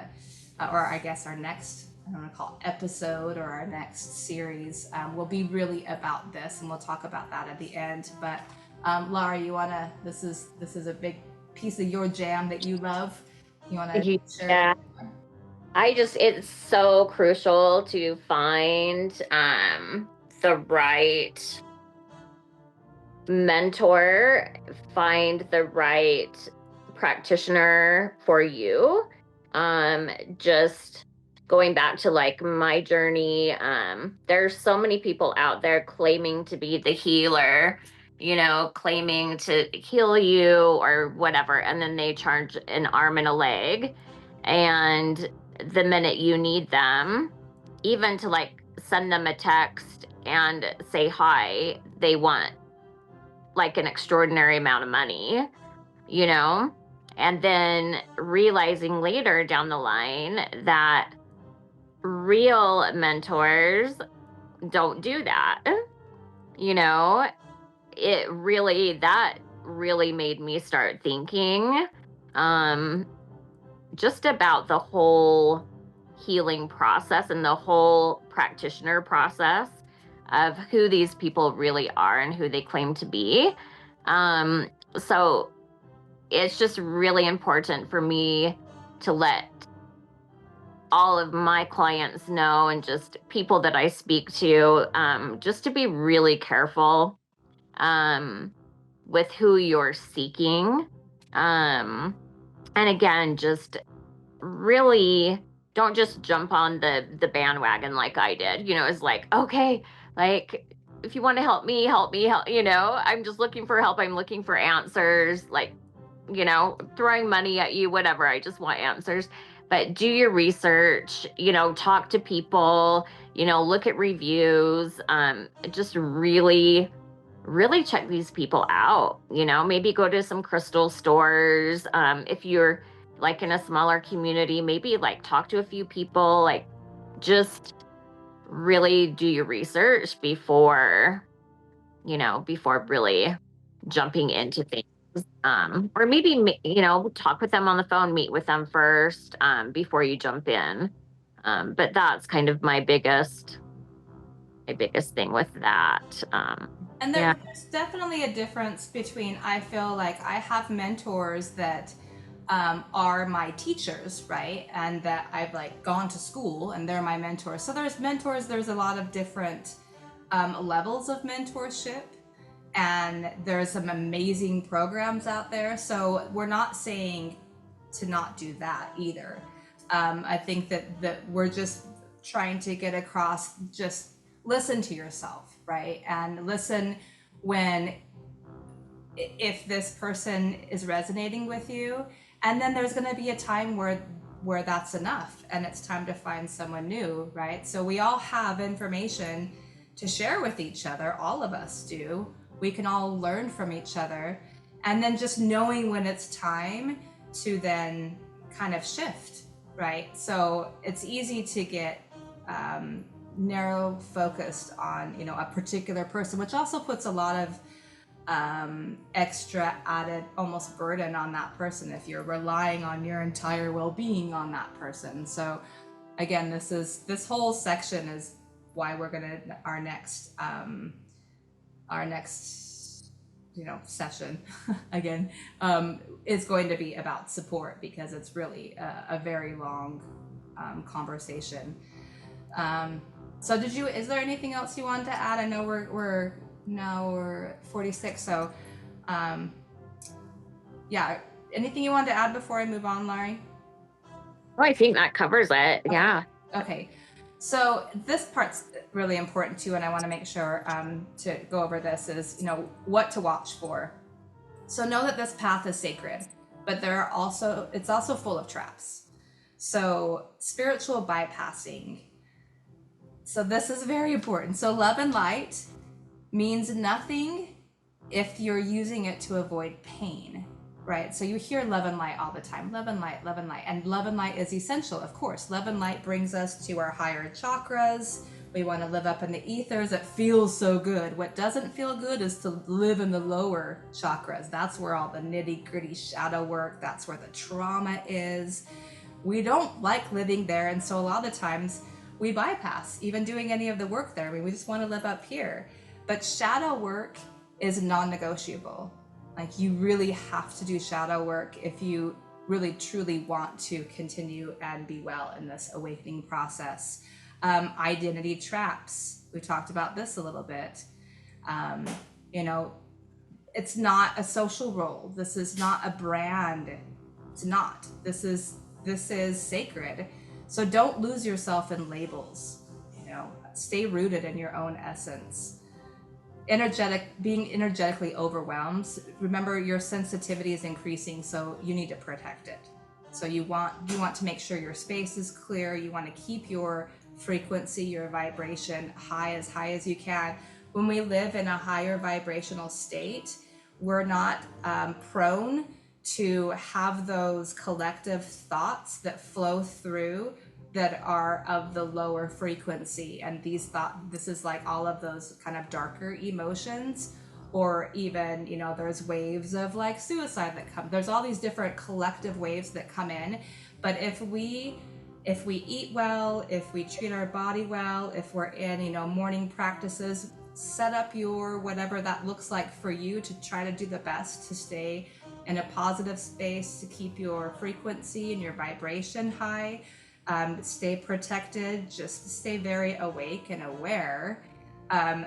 [SPEAKER 2] or I guess our next, I don't want to call it episode, or our next series, will be really about this, and we'll talk about that at the end. But Laura, you want to, this is a big piece of your jam that you love. You want to share?
[SPEAKER 3] Yeah. It's so crucial to find the right mentor, find the right practitioner for you. Just going back to like my journey, there's so many people out there claiming to be the healer, claiming to heal you or whatever, and then they charge an arm and a leg. And the minute you need them, even to like send them a text and say hi, they want like an extraordinary amount of money, and then realizing later down the line that real mentors don't do that. That really made me start thinking just about the whole healing process and the whole practitioner process of who these people really are and who they claim to be. So it's just really important for me to let all of my clients know, and just people that I speak to, just to be really careful with who you're seeking. And again, just really don't just jump on the bandwagon like I did. It's like, okay, like if you want to help me, help. I'm just looking for help. I'm looking for answers, like, throwing money at you, whatever. I just want answers. But do your research, talk to people, look at reviews, just really, really check these people out, maybe go to some crystal stores. If you're like in a smaller community, maybe like talk to a few people, like just really do your research before really jumping into things. Or maybe, talk with them on the phone, meet with them first, before you jump in. But that's kind of my biggest thing with that.
[SPEAKER 2] And
[SPEAKER 3] Yeah.
[SPEAKER 2] there's definitely a difference between, I feel like I have mentors that are my teachers, right? And that I've like gone to school and they're my mentors. So there's mentors, there's a lot of different levels of mentorship. And there's some amazing programs out there. So we're not saying to not do that either. I think that we're just trying to get across, just listen to yourself, right? And listen when, if this person is resonating with you, and then there's going to be a time where that's enough and it's time to find someone new, right? So we all have information to share with each other, all of us do. We can all learn from each other, and then just knowing when it's time to then kind of shift, right? So it's easy to get narrow focused on, you know, a particular person, which also puts a lot of extra added almost burden on that person if you're relying on your entire well-being on that person. So again, this whole section is why we're gonna our next you know session again is going to be about support, because it's really a very long conversation. So is there anything else you wanted to add? I know we're now we're 46, so yeah, anything you wanted to add before I move on, Larry?
[SPEAKER 3] Oh, I think that covers it. Yeah.
[SPEAKER 2] Okay, so this part's really important too, and I want to make sure to go over this is, you know, what to watch for. So know that this path is sacred, but it's also full of traps. So spiritual bypassing. So this is very important. So love and light means nothing if you're using it to avoid pain, right? So you hear love and light all the time, love and light, love and light. And love and light is essential, of course. Love and light brings us to our higher chakras. We want to live up in the ethers. It feels so good. What doesn't feel good is to live in the lower chakras. That's where all the nitty gritty shadow work, that's where the trauma is. We don't like living there. And so a lot of the times we bypass even doing any of the work there. I mean, we just want to live up here. But shadow work is non-negotiable. Like, you really have to do shadow work if you really truly want to continue and be well in this awakening process. Identity traps. We talked about this a little bit. You know, it's not a social role. This is not a brand. It's not. This is sacred. So don't lose yourself in labels. You know, stay rooted in your own essence. Being energetically overwhelmed. Remember, your sensitivity is increasing, so you need to protect it. So you want to make sure your space is clear. You want to keep your frequency, your vibration high as you can. When we live in a higher vibrational state, we're not prone to have those collective thoughts that flow through that are of the lower frequency. And this is like all of those kind of darker emotions, or even, you know, there's waves of like suicide that come. There's all these different collective waves that come in. But if we eat well, if we treat our body well, if we're in, you know, morning practices, set up your whatever that looks like for you to try to do the best to stay in a positive space, to keep your frequency and your vibration high. Stay protected, just stay very awake and aware,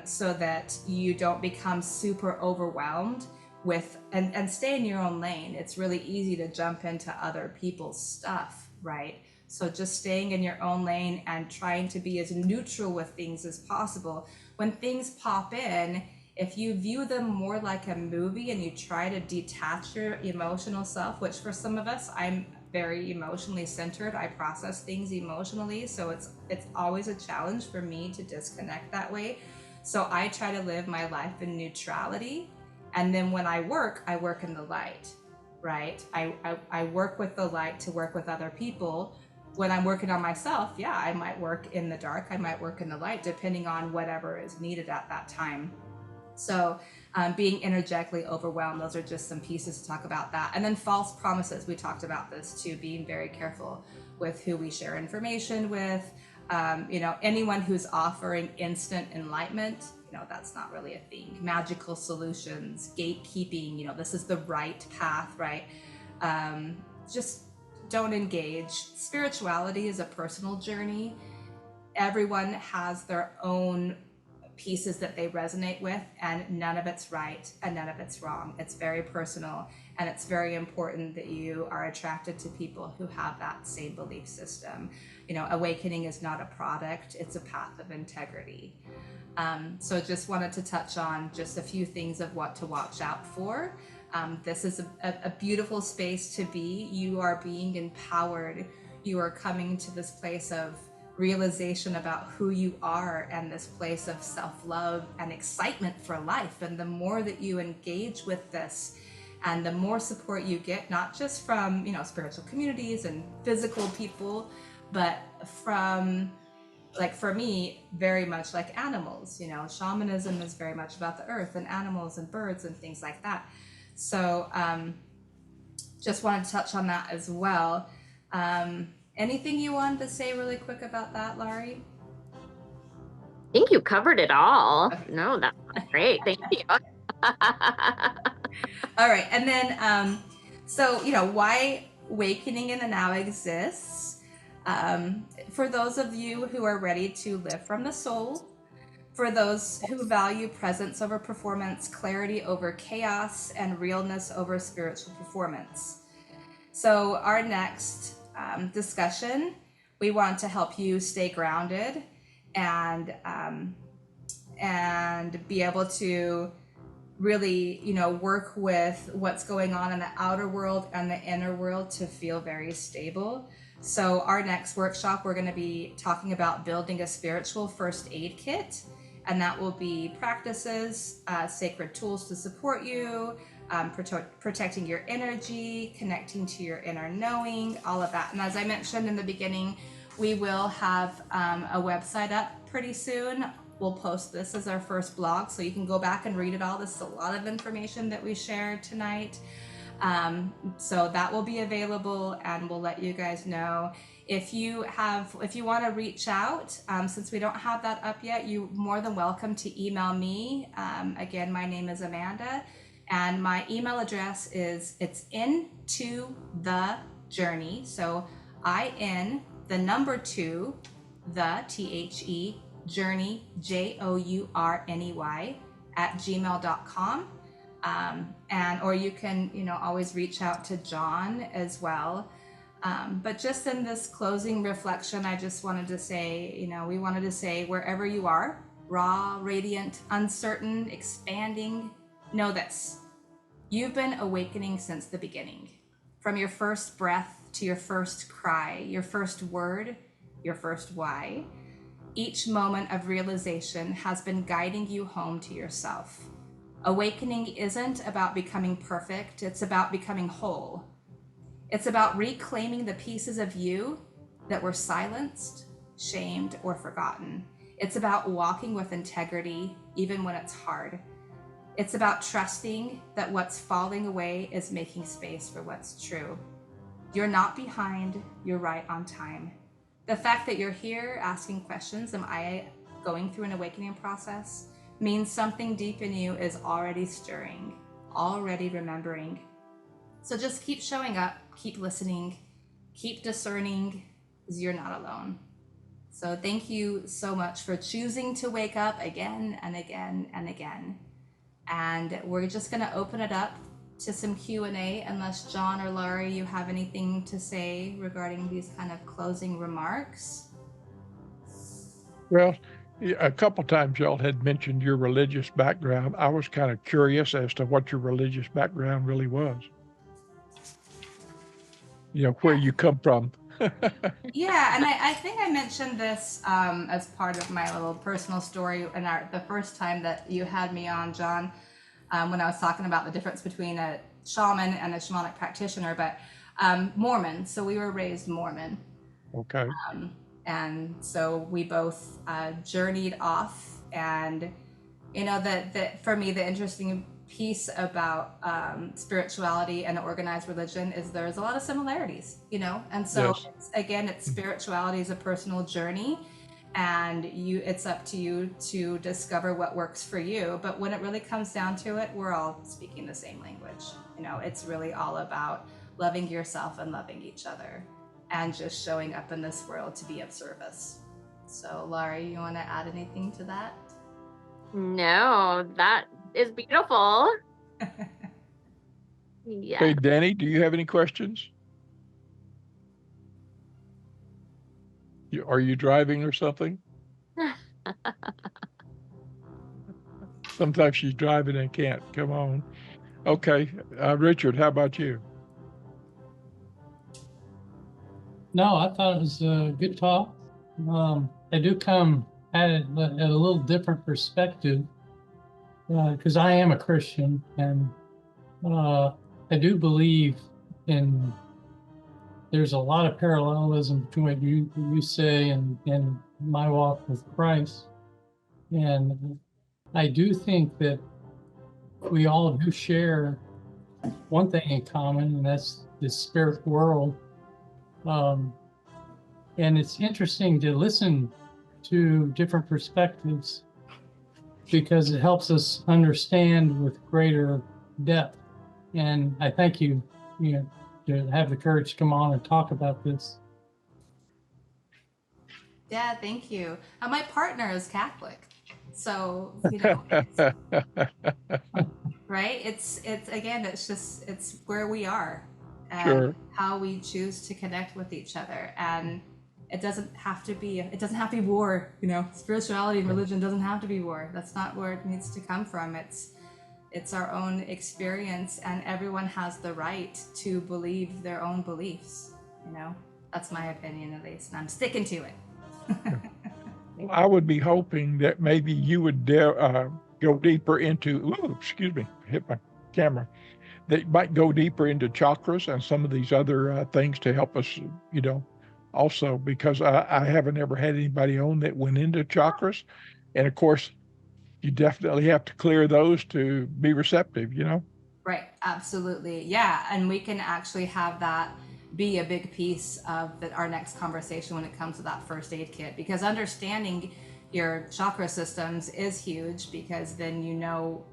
[SPEAKER 2] so that you don't become super overwhelmed with, and stay in your own lane. It's really easy to jump into other people's stuff, right? So just staying in your own lane and trying to be as neutral with things as possible. When things pop in, if you view them more like a movie and you try to detach your emotional self, which for some of us, I'm very emotionally centered. I process things emotionally, so it's always a challenge for me to disconnect that way. So I try to live my life in neutrality, and then when I work in the light, right? I work with the light to work with other people. When I'm working on myself, yeah, I might work in the dark, I might work in the light, depending on whatever is needed at that time. So being energetically overwhelmed, those are just some pieces to talk about that. And then false promises, we talked about this too, being very careful with who we share information with. You know, anyone who's offering instant enlightenment, you that's not really a thing. Magical solutions, gatekeeping, this is the right path, right? Just don't engage. Spirituality is a personal journey. Everyone has their own pieces that they resonate with, and none of it's right and none of it's wrong. It's very personal, and it's very important that you are attracted to people who have that same belief system. Awakening is not a product, it's a path of integrity. So just wanted to touch on just a few things of what to watch out for. This is a beautiful space to be. You are being empowered. You are coming to this place of realization about who you are, and this place of self-love and excitement for life. And the more that you engage with this, and the more support you get, not just from spiritual communities and physical people, but from, like, for me, very much like animals. Shamanism is very much about the earth and animals and birds and things like that. So just wanted to touch on that as well. Anything you wanted to say really quick about that, Laurie?
[SPEAKER 3] I think you covered it all. No, that's great. Thank you.
[SPEAKER 2] All right. And then, so, why Awakening in the Now exists. For those of you who are ready to live from the soul, for those who value presence over performance, clarity over chaos, and realness over spiritual performance. So our next discussion, we want to help you stay grounded and be able to really, work with what's going on in the outer world and the inner world to feel very stable. So our next workshop, we're going to be talking about building a spiritual first aid kit, and that will be practices, sacred tools to support you, protecting your energy, connecting to your inner knowing, all of that. And as I mentioned in the beginning, we will have a website up pretty soon. We'll post this as our first blog, so you can go back and read it all. This is a lot of information that we shared tonight. So that will be available, and we'll let you guys know. If you want to reach out, since we don't have that up yet, you're more than welcome to email me. Again, my name is Amanda, and my email address is, it's into the journey. So IN, the number 2, the THE, journey, JOURNEY, @gmail.com. And or you can always reach out to John as well. But just in this closing reflection, I just wanted to say, we wanted to say, wherever you are, raw, radiant, uncertain, expanding, know this: you've been awakening since the beginning. From your first breath to your first cry, your first word, your first why, each moment of realization has been guiding you home to yourself. Awakening isn't about becoming perfect, it's about becoming whole. It's about reclaiming the pieces of you that were silenced, shamed, or forgotten. It's about walking with integrity, even when it's hard. It's about trusting that what's falling away is making space for what's true. You're not behind, you're right on time. The fact that you're here asking questions, am I going through an awakening process, means something deep in you is already stirring, already remembering. So just keep showing up, keep listening, keep discerning, because you're not alone. So thank you so much for choosing to wake up again and again and again. And we're just going to open it up to some Q&A, unless John or Laurie, you have anything to say regarding these kind of closing remarks.
[SPEAKER 1] Well, a couple times y'all had mentioned your religious background. I was kind of curious as to what your religious background really was. Where you come from.
[SPEAKER 2] Yeah, and I think I mentioned this as part of my little personal story in the first time that you had me on, John, when I was talking about the difference between a shaman and a shamanic practitioner, but Mormon. So we were raised Mormon.
[SPEAKER 1] Okay.
[SPEAKER 2] And so we both journeyed off, and that for me, the interesting piece about spirituality and organized religion is there's a lot of similarities, and so
[SPEAKER 1] Yes.
[SPEAKER 2] again, it's spirituality is a personal journey, and it's up to you to discover what works for you. But when it really comes down to it, we're all speaking the same language. It's really all about loving yourself and loving each other, and just showing up in this world to be of service. So Laurie, you want to add anything to that?
[SPEAKER 3] No, that is beautiful. Yeah.
[SPEAKER 1] Okay, Danny, do you have any questions? Are you driving or something? Sometimes she's driving and can't. Come on. Okay, Richard, how about you?
[SPEAKER 4] No, I thought it was a good talk. I do come at it at a little different perspective because I am a Christian, and I do believe in. There's a lot of parallelism between what you say and my walk with Christ, and I do think that we all do share one thing in common, and that's the spirit world. And it's interesting to listen to different perspectives because it helps us understand with greater depth. And I thank you, to have the courage to come on and talk about this.
[SPEAKER 2] Yeah, thank you. My partner is Catholic, so right. It's again, it's where we are and
[SPEAKER 1] Sure.
[SPEAKER 2] how we choose to connect with each other, and it doesn't have to be war. Spirituality and religion doesn't have to be war. That's not where it needs to come from. It's our own experience, and everyone has the right to believe their own beliefs. That's my opinion, at least, and I'm sticking to it.
[SPEAKER 1] Well, I would be hoping that maybe you would go deeper into, excuse me, hit my camera, that might go deeper into chakras and some of these other things to help us, also, because I haven't ever had anybody on that went into chakras. And of course, you definitely have to clear those to be receptive,
[SPEAKER 2] Right, absolutely. Yeah, and we can actually have that be a big piece of our next conversation when it comes to that first aid kit, because understanding your chakra systems is huge, because then you know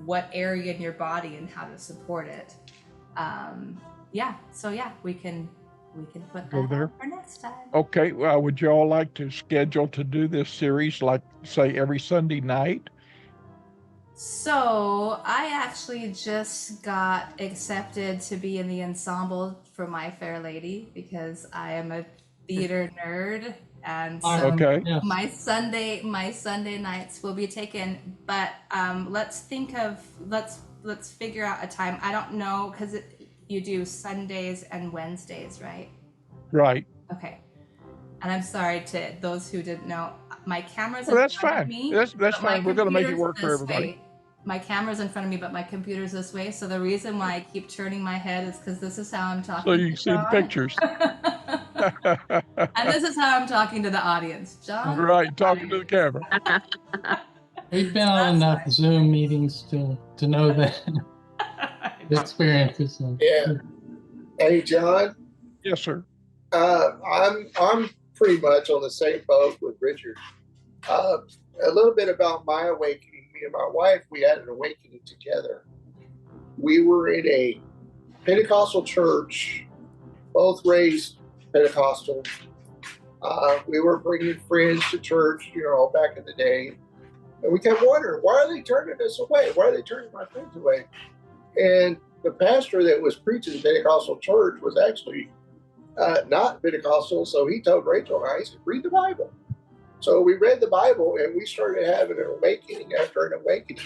[SPEAKER 2] what area in your body and how to support it. We can put
[SPEAKER 1] Go
[SPEAKER 2] that
[SPEAKER 1] there.
[SPEAKER 2] on for next time.
[SPEAKER 1] Okay, well, would you all like to schedule to do this series, like, say, every Sunday night?
[SPEAKER 2] So I actually just got accepted to be in the ensemble for My Fair Lady, because I am a theater nerd, and so
[SPEAKER 1] Okay.
[SPEAKER 4] Yes.
[SPEAKER 2] my Sunday nights will be taken. But let's figure out a time. I don't know, because you do Sundays and Wednesdays, right?
[SPEAKER 1] Right.
[SPEAKER 2] Okay. And I'm sorry to those who didn't know, my camera's
[SPEAKER 1] Well,
[SPEAKER 2] in
[SPEAKER 1] that's
[SPEAKER 2] front of
[SPEAKER 1] fine.
[SPEAKER 2] me.
[SPEAKER 1] That's
[SPEAKER 2] but my
[SPEAKER 1] fine. We're going to make it
[SPEAKER 2] computer's
[SPEAKER 1] work for
[SPEAKER 2] this
[SPEAKER 1] everybody.
[SPEAKER 2] way. My camera's in front of me, but my computer's this way. So the reason why I keep turning my head is because this is how I'm talking.
[SPEAKER 1] So you can see the pictures.
[SPEAKER 2] And this is how I'm talking to the audience. John?
[SPEAKER 1] Right, talking to the camera.
[SPEAKER 4] We've been on enough Zoom meetings to know that the experience is.
[SPEAKER 5] Yeah. Hey, John.
[SPEAKER 1] Yes, sir.
[SPEAKER 5] I'm pretty much on the same boat with Richard. A little bit about my awakening. Me and my wife, we had an awakening together. We were in a Pentecostal church, both raised Pentecostal. We were bringing friends to church, back in the day. And we kept wondering, why are they turning us away? Why are they turning my friends away? And the pastor that was preaching the Pentecostal church was actually not Pentecostal. So he told Rachel and I, he said, read the Bible. So we read the Bible, and we started having an awakening after an awakening.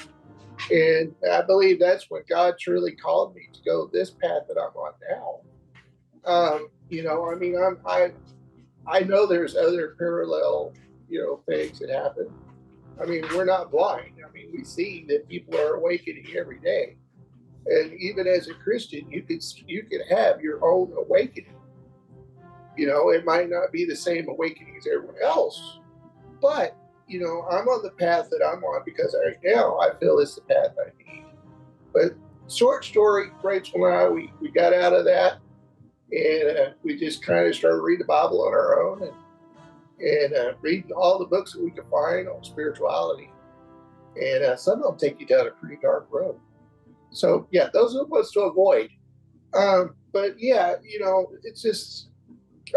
[SPEAKER 5] And I believe that's when God truly called me to go this path that I'm on now. I know there's other parallel, things that happen. I mean, we're not blind. I mean, we see that people are awakening every day. And even as a Christian, you could have your own awakening. It might not be the same awakening as everyone else, but I'm on the path that I'm on because right now I feel it's the path I need. But short story, Rachel and I, we got out of that, and we just kind of started reading the Bible on our own, and and reading all the books that we could find on spirituality. And some of them take you down a pretty dark road. So yeah, those are the ones to avoid. But yeah, it's just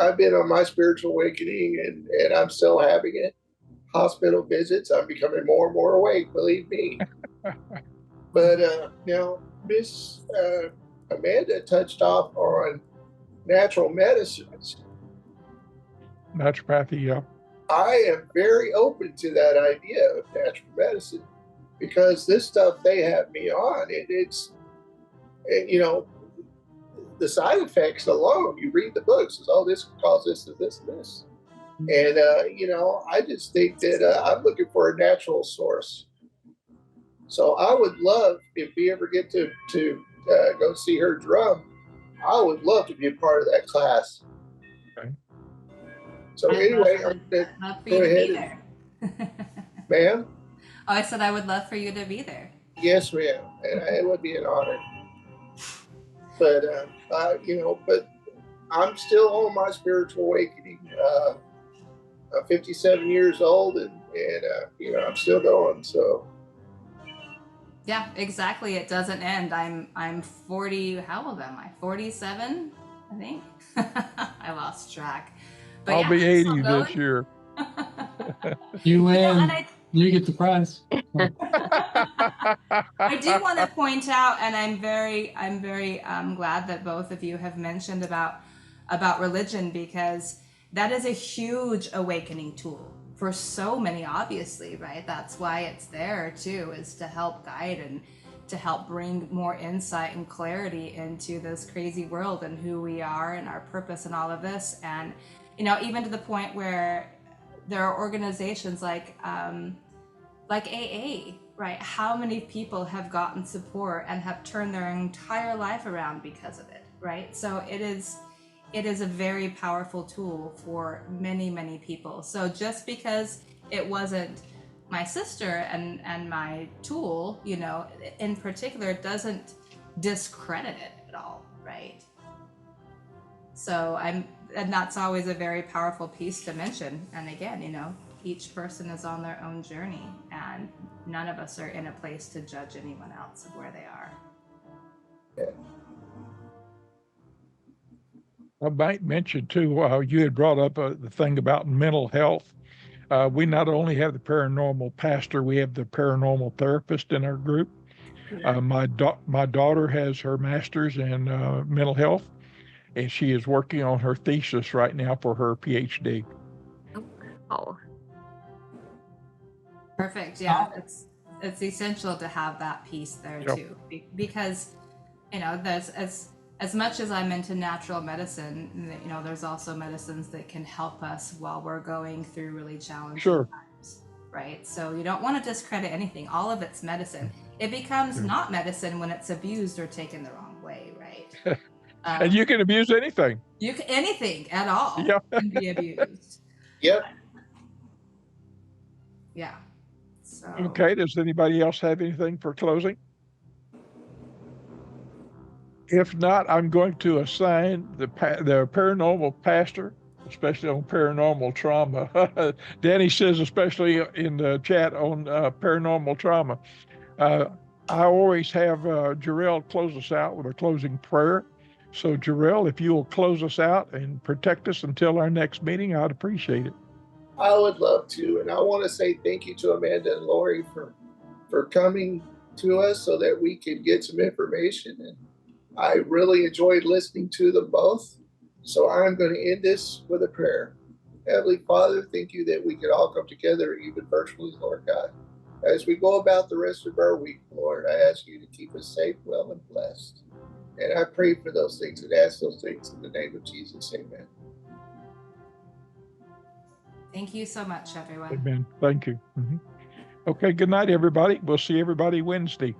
[SPEAKER 5] I've been on my spiritual awakening, and I'm still having it. Hospital visits, I'm becoming more and more awake, believe me. But now, Miss Amanda touched off on natural medicines.
[SPEAKER 1] Naturopathy, yeah.
[SPEAKER 5] I am very open to that idea of natural medicine because this stuff they have me on, it's the side effects alone. You read the books, it's, oh, this can cause this and this and this. And, I just think that I'm looking for a natural source. So I would love, if we ever get to go see her drum, I would love to be a part of that class.
[SPEAKER 1] Okay.
[SPEAKER 5] So anyway,
[SPEAKER 2] I'd love for
[SPEAKER 5] go
[SPEAKER 2] you to
[SPEAKER 5] ahead
[SPEAKER 2] be there.
[SPEAKER 5] Ma'am?
[SPEAKER 2] Oh, I said I would love for you to be there.
[SPEAKER 5] Yes, ma'am. And it would be an honor. But, but I'm still on my spiritual awakening. I'm 57 years old, and I'm still going. So
[SPEAKER 2] Yeah, exactly. It doesn't end. I'm 40. How old am I? 47, I think. I lost track. But
[SPEAKER 1] I'll
[SPEAKER 2] yeah,
[SPEAKER 1] be
[SPEAKER 2] I'm
[SPEAKER 1] 80
[SPEAKER 2] still
[SPEAKER 1] this
[SPEAKER 2] going.
[SPEAKER 1] year.
[SPEAKER 4] You win.
[SPEAKER 2] And
[SPEAKER 4] You get the prize.
[SPEAKER 2] I do want to point out, and I'm very glad that both of you have mentioned about religion, because that is a huge awakening tool for so many, obviously, right? That's why it's there too, is to help guide and to help bring more insight and clarity into this crazy world and who we are and our purpose and all of this. And even to the point where there are organizations like AA, right? How many people have gotten support and have turned their entire life around because of it, right? So it is a very powerful tool for many, many people. So just because it wasn't my sister and my tool, in particular, doesn't discredit it at all, right? So and that's always a very powerful piece to mention. And again, each person is on their own journey, and none of us are in a place to judge anyone else of where they are.
[SPEAKER 1] I might mention too, you had brought up the thing about mental health. We not only have the paranormal pastor, we have the paranormal therapist in our group. My daughter has her master's in mental health, and she is working on her thesis right now for her PhD.
[SPEAKER 3] Oh,
[SPEAKER 2] Perfect. Yeah, it's essential to have that piece there
[SPEAKER 1] Yep.
[SPEAKER 2] too, because there's as much as I'm into natural medicine, there's also medicines that can help us while we're going through really challenging
[SPEAKER 1] Sure.
[SPEAKER 2] times, right? So you don't want to discredit anything. All of it's medicine. It becomes not medicine when it's abused or taken the wrong way, right?
[SPEAKER 1] And you can abuse anything.
[SPEAKER 2] Anything at all
[SPEAKER 1] Yeah.
[SPEAKER 2] can be abused.
[SPEAKER 5] yep.
[SPEAKER 2] Yeah. So
[SPEAKER 1] Okay. Does anybody else have anything for closing? If not, I'm going to assign the paranormal pastor, especially on paranormal trauma. Danny says, especially in the chat on paranormal trauma. I always have Jarrell close us out with a closing prayer. So, Jarrell, if you will close us out and protect us until our next meeting, I'd appreciate it.
[SPEAKER 5] I would love to, and I want to say thank you to Amanda and Lori for coming to us so that we could get some information. And I really enjoyed listening to them both. So I'm going to end this with a prayer. Heavenly Father, thank you that we could all come together, even virtually, Lord God. As we go about the rest of our week, Lord, I ask you to keep us safe, well, and blessed. And I pray for those things and ask those things in the name of Jesus. Amen.
[SPEAKER 2] thank you so much, everyone.
[SPEAKER 1] Amen. Thank you. Okay. Good night, everybody. We'll see everybody Wednesday.